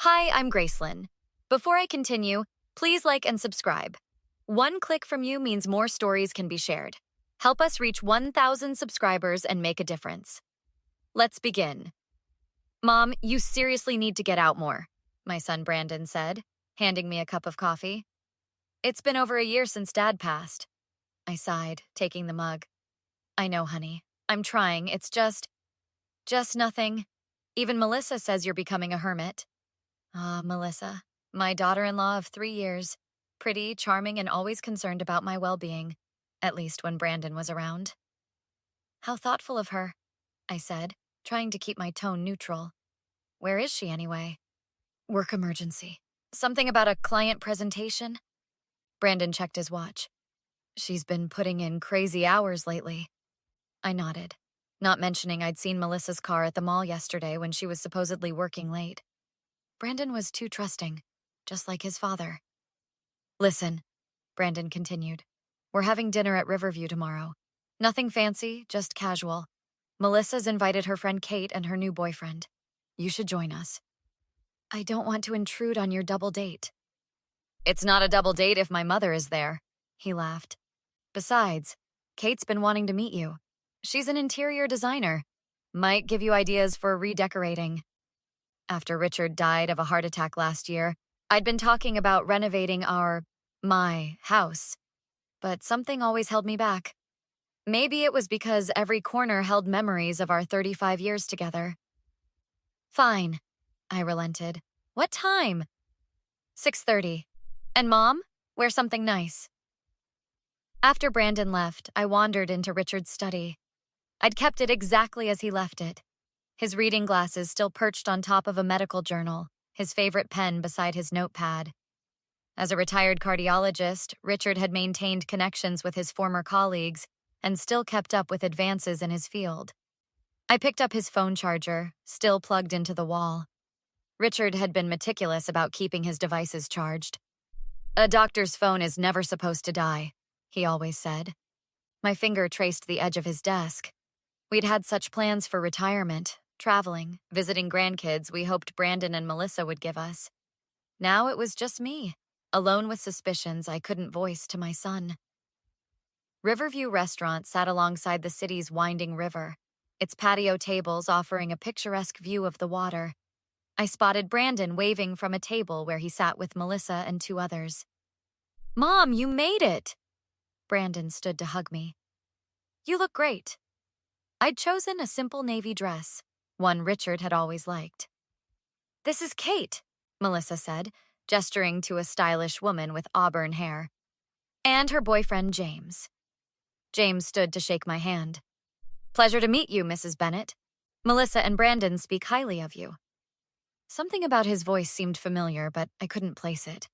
Hi, I'm Gracelyn. Before I continue, please like and subscribe. One click from you means more stories can be shared. Help us reach 1,000 subscribers and make a difference. Let's begin. Mom, you seriously need to get out more, my son Brandon said, handing me a cup of coffee. It's been over a year since Dad passed. I sighed, taking the mug. I know, honey. I'm trying. It's just nothing. Even Melissa says you're becoming a hermit. Melissa, my daughter-in-law of 3 years. Pretty, charming, and always concerned about my well-being, at least when Brandon was around. How thoughtful of her, I said, trying to keep my tone neutral. Where is she anyway? Work emergency. Something about a client presentation? Brandon checked his watch. She's been putting in crazy hours lately. I nodded, not mentioning I'd seen Melissa's car at the mall yesterday when she was supposedly working late. Brandon was too trusting, just like his father. Listen, Brandon continued. We're having dinner at Riverview tomorrow. Nothing fancy, just casual. Melissa's invited her friend Kate and her new boyfriend. You should join us. I don't want to intrude on your double date. It's not a double date if my mother is there, he laughed. Besides, Kate's been wanting to meet you. She's an interior designer. Might give you ideas for redecorating. After Richard died of a heart attack last year, I'd been talking about renovating my house. But something always held me back. Maybe it was because every corner held memories of our 35 years together. Fine, I relented. What time? 6:30. And Mom? Wear something nice. After Brandon left, I wandered into Richard's study. I'd kept it exactly as he left it. His reading glasses still perched on top of a medical journal, his favorite pen beside his notepad. As a retired cardiologist, Richard had maintained connections with his former colleagues and still kept up with advances in his field. I picked up his phone charger, still plugged into the wall. Richard had been meticulous about keeping his devices charged. A doctor's phone is never supposed to die, he always said. My finger traced the edge of his desk. We'd had such plans for retirement, traveling, visiting grandkids we hoped Brandon and Melissa would give us. Now it was just me, alone with suspicions I couldn't voice to my son. Riverview Restaurant sat alongside the city's winding river, its patio tables offering a picturesque view of the water. I spotted Brandon waving from a table where he sat with Melissa and 2 others. Mom, you made it! Brandon stood to hug me. You look great. I'd chosen a simple navy dress, one Richard had always liked. This is Kate, Melissa said, gesturing to a stylish woman with auburn hair. And her boyfriend, James. James stood to shake my hand. Pleasure to meet you, Mrs. Bennett. Melissa and Brandon speak highly of you. Something about his voice seemed familiar, but I couldn't place it.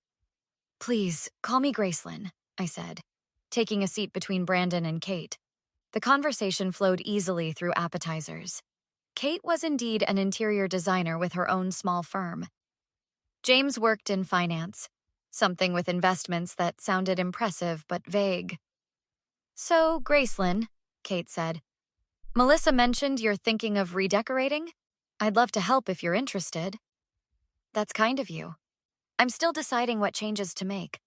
Please, call me Gracelyn, I said, taking a seat between Brandon and Kate. The conversation flowed easily through appetizers. Kate was indeed an interior designer with her own small firm. James worked in finance, something with investments that sounded impressive but vague. So, Gracelyn, Kate said, Melissa mentioned you're thinking of redecorating? I'd love to help if you're interested. That's kind of you. I'm still deciding what changes to make.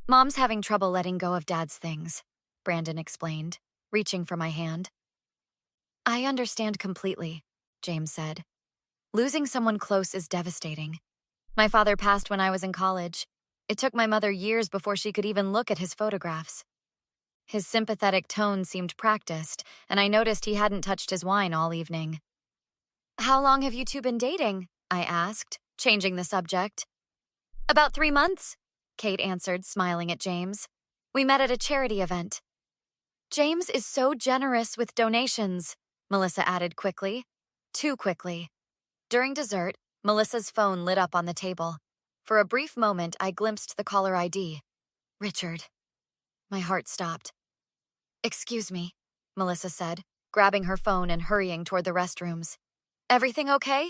Mom's having trouble letting go of Dad's things, Brandon explained, reaching for my hand. I understand completely, James said. Losing someone close is devastating. My father passed when I was in college. It took my mother years before she could even look at his photographs. His sympathetic tone seemed practiced, and I noticed he hadn't touched his wine all evening. How long have you 2 been dating? I asked, changing the subject. About 3 months, Kate answered, smiling at James. We met at a charity event. James is so generous with donations, Melissa added quickly. Too quickly. During dessert, Melissa's phone lit up on the table. For a brief moment, I glimpsed the caller ID. Richard. My heart stopped. Excuse me, Melissa said, grabbing her phone and hurrying toward the restrooms. Everything okay?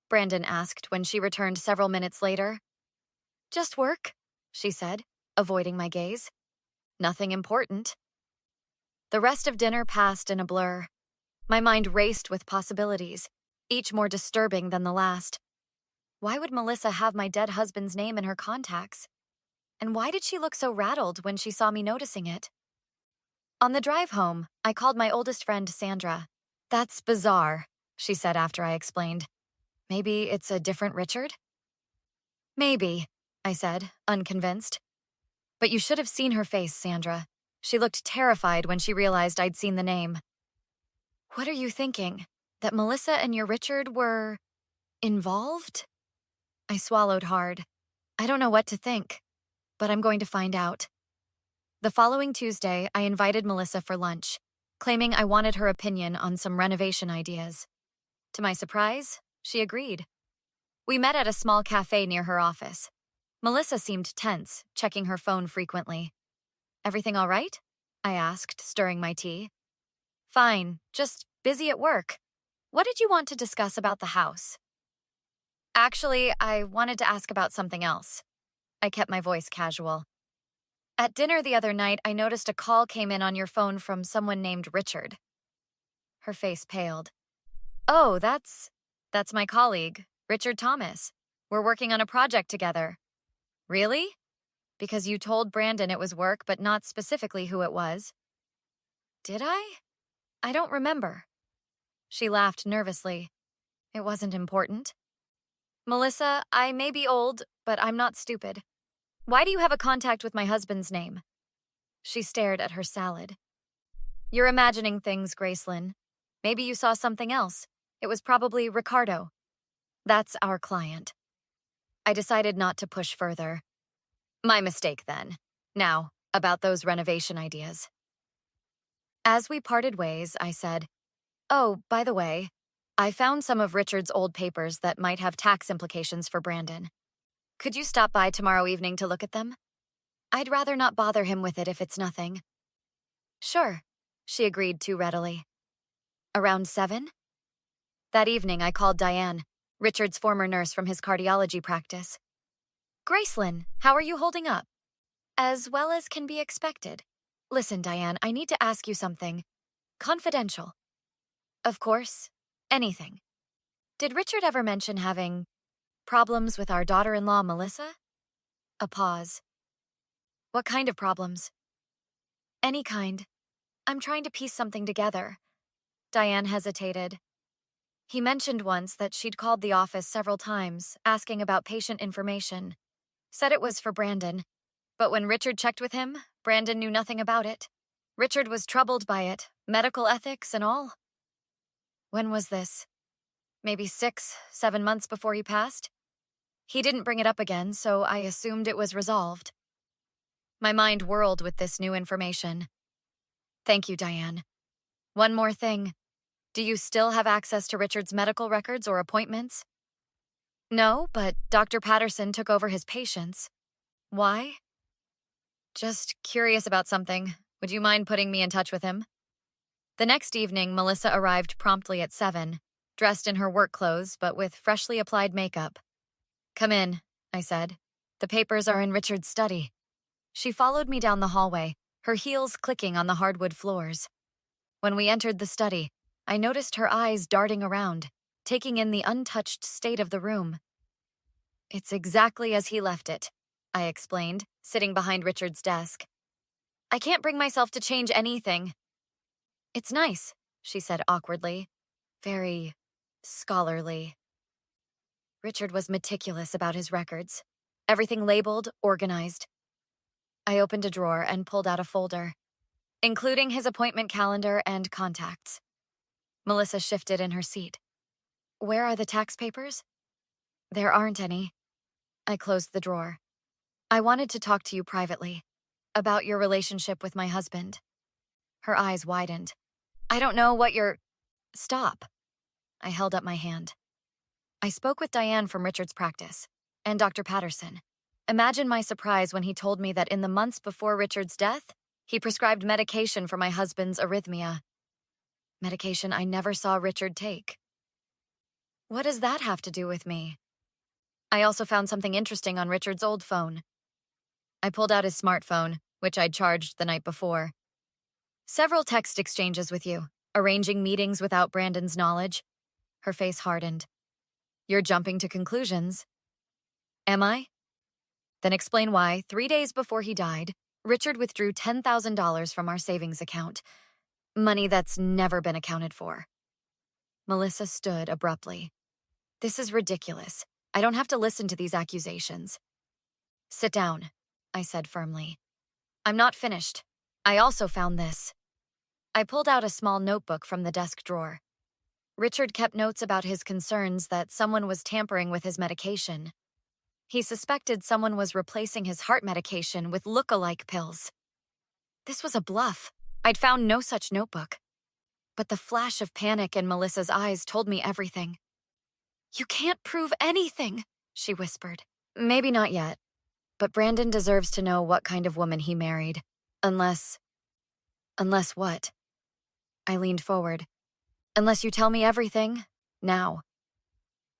Brandon asked when she returned several minutes later. Just work, she said, avoiding my gaze. Nothing important. The rest of dinner passed in a blur. My mind raced with possibilities, each more disturbing than the last. Why would Melissa have my dead husband's name in her contacts? And why did she look so rattled when she saw me noticing it? On the drive home, I called my oldest friend, Sandra. "That's bizarre," she said after I explained. "Maybe it's a different Richard?" "Maybe," I said, unconvinced. "But you should have seen her face, Sandra. She looked terrified when she realized I'd seen the name." "What are you thinking? That Melissa and your Richard were involved?" I swallowed hard. I don't know what to think, but I'm going to find out. The following Tuesday, I invited Melissa for lunch, claiming I wanted her opinion on some renovation ideas. To my surprise, she agreed. We met at a small cafe near her office. Melissa seemed tense, checking her phone frequently. "Everything all right?" I asked, stirring my tea. "Fine, just busy at work. What did you want to discuss about the house?" "Actually, I wanted to ask about something else." I kept my voice casual. "At dinner the other night, I noticed a call came in on your phone from someone named Richard." Her face paled. "Oh, that's my colleague, Richard Thomas. We're working on a project together." "Really? Because you told Brandon it was work, but not specifically who it was." "Did I? I don't remember." She laughed nervously. "It wasn't important." "Melissa, I may be old, but I'm not stupid. Why do you have a contact with my husband's name?" She stared at her salad. "You're imagining things, Gracelyn. Maybe you saw something else. It was probably Ricardo. That's our client." I decided not to push further. My mistake, then. Now, about those renovation ideas. As we parted ways, I said, "Oh, by the way, I found some of Richard's old papers that might have tax implications for Brandon. Could you stop by tomorrow evening to look at them? I'd rather not bother him with it if it's nothing." "Sure," she agreed too readily. "Around 7?" That evening, I called Diane, Richard's former nurse from his cardiology practice. "Gracelyn, how are you holding up?" "As well as can be expected. Listen, Diane, I need to ask you something. Confidential." "Of course. Anything." "Did Richard ever mention having problems with our daughter-in-law, Melissa?" A pause. "What kind of problems?" "Any kind. I'm trying to piece something together." Diane hesitated. "He mentioned once that she'd called the office several times, asking about patient information. Said it was for Brandon. But when Richard checked with him, Brandon knew nothing about it. Richard was troubled by it, medical ethics and all." "When was this?" "Maybe 6, 7 months before he passed. He didn't bring it up again, so I assumed it was resolved." My mind whirled with this new information. "Thank you, Diane. One more thing. Do you still have access to Richard's medical records or appointments?" "No, but Dr. Patterson took over his patients." "Why?" "Just curious about something. Would you mind putting me in touch with him?" The next evening, Melissa arrived promptly at 7, dressed in her work clothes but with freshly applied makeup. "Come in," I said. "The papers are in Richard's study." She followed me down the hallway, her heels clicking on the hardwood floors. When we entered the study, I noticed her eyes darting around, taking in the untouched state of the room. "It's exactly as he left it," I explained, sitting behind Richard's desk. "I can't bring myself to change anything." "It's nice," she said awkwardly. "Very scholarly." Richard was meticulous about his records. Everything labeled, organized. I opened a drawer and pulled out a folder, including his appointment calendar and contacts. Melissa shifted in her seat. "Where are the tax papers?" "There aren't any." I closed the drawer. "I wanted to talk to you privately, about your relationship with my husband." Her eyes widened. "I don't know what you're—" "Stop." I held up my hand. "I spoke with Diane from Richard's practice, and Dr. Patterson. Imagine my surprise when he told me that in the months before Richard's death, he prescribed medication for my husband's arrhythmia. Medication I never saw Richard take." "What does that have to do with me?" "I also found something interesting on Richard's old phone." I pulled out his smartphone, which I'd charged the night before. "Several text exchanges with you, arranging meetings without Brandon's knowledge." Her face hardened. "You're jumping to conclusions. Am I? Then explain why, 3 days before he died, Richard withdrew $10,000 from our savings account. Money that's never been accounted for. Melissa stood abruptly. This is ridiculous. I don't have to listen to these accusations. Sit down, I said firmly. I'm not finished. I also found this. I pulled out a small notebook from the desk drawer. Richard kept notes about his concerns that someone was tampering with his medication. He suspected someone was replacing his heart medication with look-alike pills. This was a bluff. I'd found no such notebook. But the flash of panic in Melissa's eyes told me everything. You can't prove anything, she whispered. Maybe not yet, but Brandon deserves to know what kind of woman he married. Unless what? I leaned forward. Unless you tell me everything, now.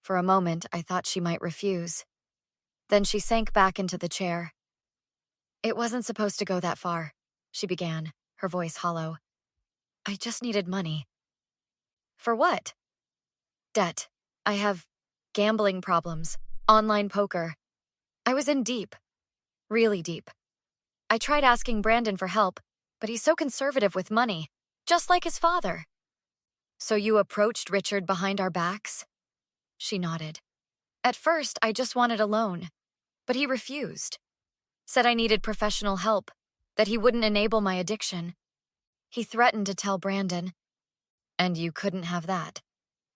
For a moment, I thought she might refuse. Then she sank back into the chair. It wasn't supposed to go that far, she began, her voice hollow. I just needed money. For what? Debt. I have gambling problems, online poker. I was in deep. Really deep. I tried asking Brandon for help, but he's so conservative with money, just like his father. So you approached Richard behind our backs? She nodded. At first, I just wanted a loan, but he refused. Said I needed professional help, that he wouldn't enable my addiction. He threatened to tell Brandon. And you couldn't have that.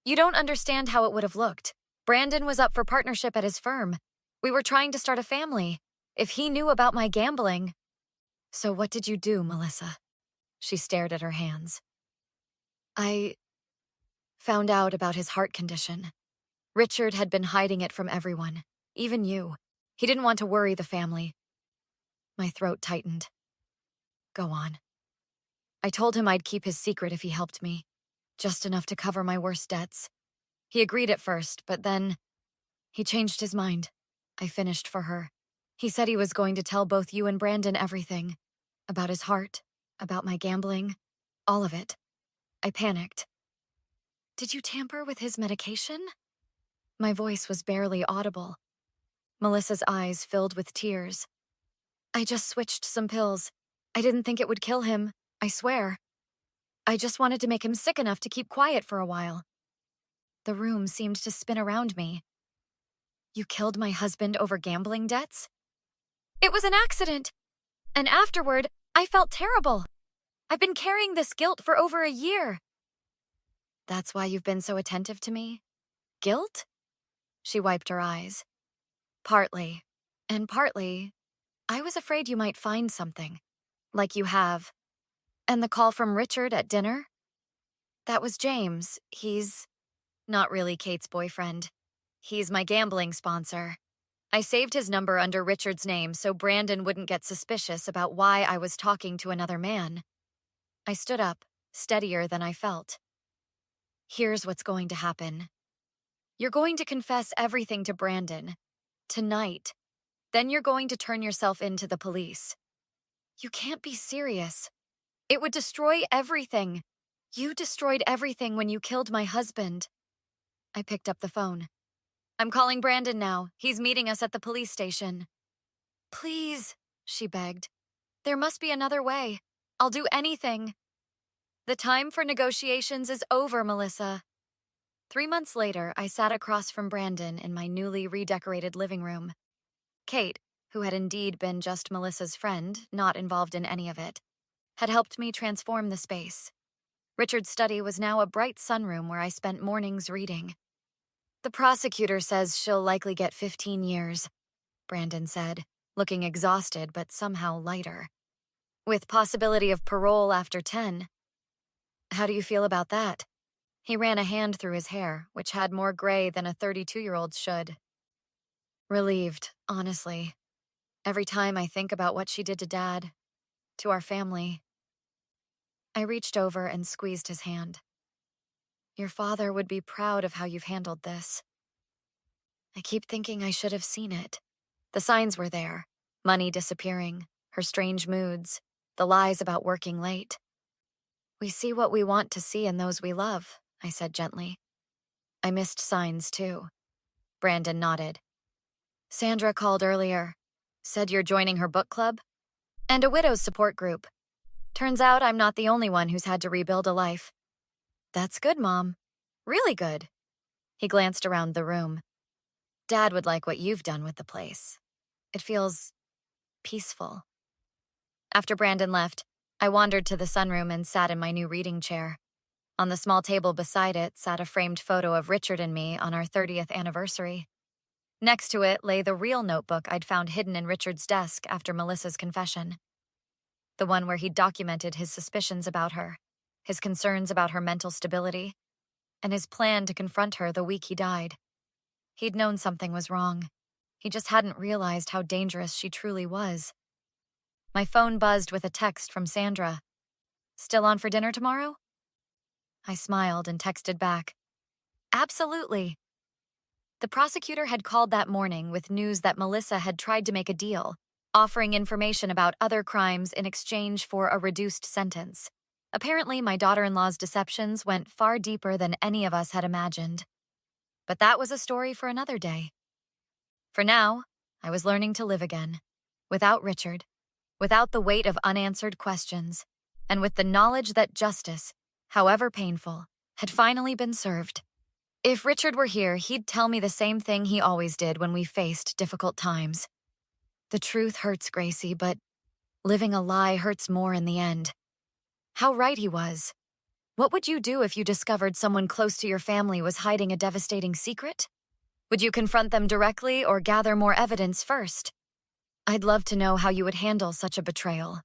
You don't understand how it would have looked. Brandon was up for partnership at his firm. We were trying to start a family. If he knew about my gambling... So what did you do, Melissa? She stared at her hands. I found out about his heart condition. Richard had been hiding it from everyone, even you. He didn't want to worry the family. My throat tightened. Go on. I told him I'd keep his secret if he helped me, just enough to cover my worst debts. He agreed at first, but then he changed his mind. I finished for her. He said he was going to tell both you and Brandon everything. About his heart, about my gambling, all of it. I panicked. Did you tamper with his medication? My voice was barely audible. Melissa's eyes filled with tears. I just switched some pills. I didn't think it would kill him, I swear. I just wanted to make him sick enough to keep quiet for a while. The room seemed to spin around me. You killed my husband over gambling debts? It was an accident. And afterward, I felt terrible. I've been carrying this guilt for over a year. That's why you've been so attentive to me? Guilt? She wiped her eyes. Partly. And partly, I was afraid you might find something. Like you have. And the call from Richard at dinner? That was James. He's not really Kate's boyfriend. He's my gambling sponsor. I saved his number under Richard's name so Brandon wouldn't get suspicious about why I was talking to another man. I stood up, steadier than I felt. Here's what's going to happen. You're going to confess everything to Brandon. Tonight. Then you're going to turn yourself in to the police. You can't be serious. It would destroy everything. You destroyed everything when you killed my husband. I picked up the phone. I'm calling Brandon now. He's meeting us at the police station. Please, she begged. There must be another way. I'll do anything. The time for negotiations is over, Melissa. 3 months later, I sat across from Brandon in my newly redecorated living room. Kate, who had indeed been just Melissa's friend, not involved in any of it, had helped me transform the space. Richard's study was now a bright sunroom where I spent mornings reading. The prosecutor says she'll likely get 15 years, Brandon said, looking exhausted but somehow lighter. With possibility of parole after 10. How do you feel about that? He ran a hand through his hair, which had more gray than a 32-year-old's should. Relieved, honestly. Every time I think about what she did to Dad, to our family. I reached over and squeezed his hand. Your father would be proud of how you've handled this. I keep thinking I should have seen it. The signs were there. Money disappearing, her strange moods, the lies about working late. We see what we want to see in those we love, I said gently. I missed signs too. Brandon nodded. Sandra called earlier. Said you're joining her book club? And a widow's support group. Turns out I'm not the only one who's had to rebuild a life. That's good, Mom. Really good. He glanced around the room. Dad would like what you've done with the place. It feels peaceful. After Brandon left, I wandered to the sunroom and sat in my new reading chair. On the small table beside it sat a framed photo of Richard and me on our 30th anniversary. Next to it lay the real notebook I'd found hidden in Richard's desk after Melissa's confession. The one where he'd documented his suspicions about her, his concerns about her mental stability, and his plan to confront her the week he died. He'd known something was wrong. He just hadn't realized how dangerous she truly was. My phone buzzed with a text from Sandra. Still on for dinner tomorrow? I smiled and texted back. Absolutely. The prosecutor had called that morning with news that Melissa had tried to make a deal, offering information about other crimes in exchange for a reduced sentence. Apparently, my daughter-in-law's deceptions went far deeper than any of us had imagined. But that was a story for another day. For now, I was learning to live again, without Richard, without the weight of unanswered questions, and with the knowledge that justice, however painful, had finally been served. If Richard were here, he'd tell me the same thing he always did when we faced difficult times. The truth hurts, Gracie, but living a lie hurts more in the end. How right he was. What would you do if you discovered someone close to your family was hiding a devastating secret? Would you confront them directly or gather more evidence first? I'd love to know how you would handle such a betrayal.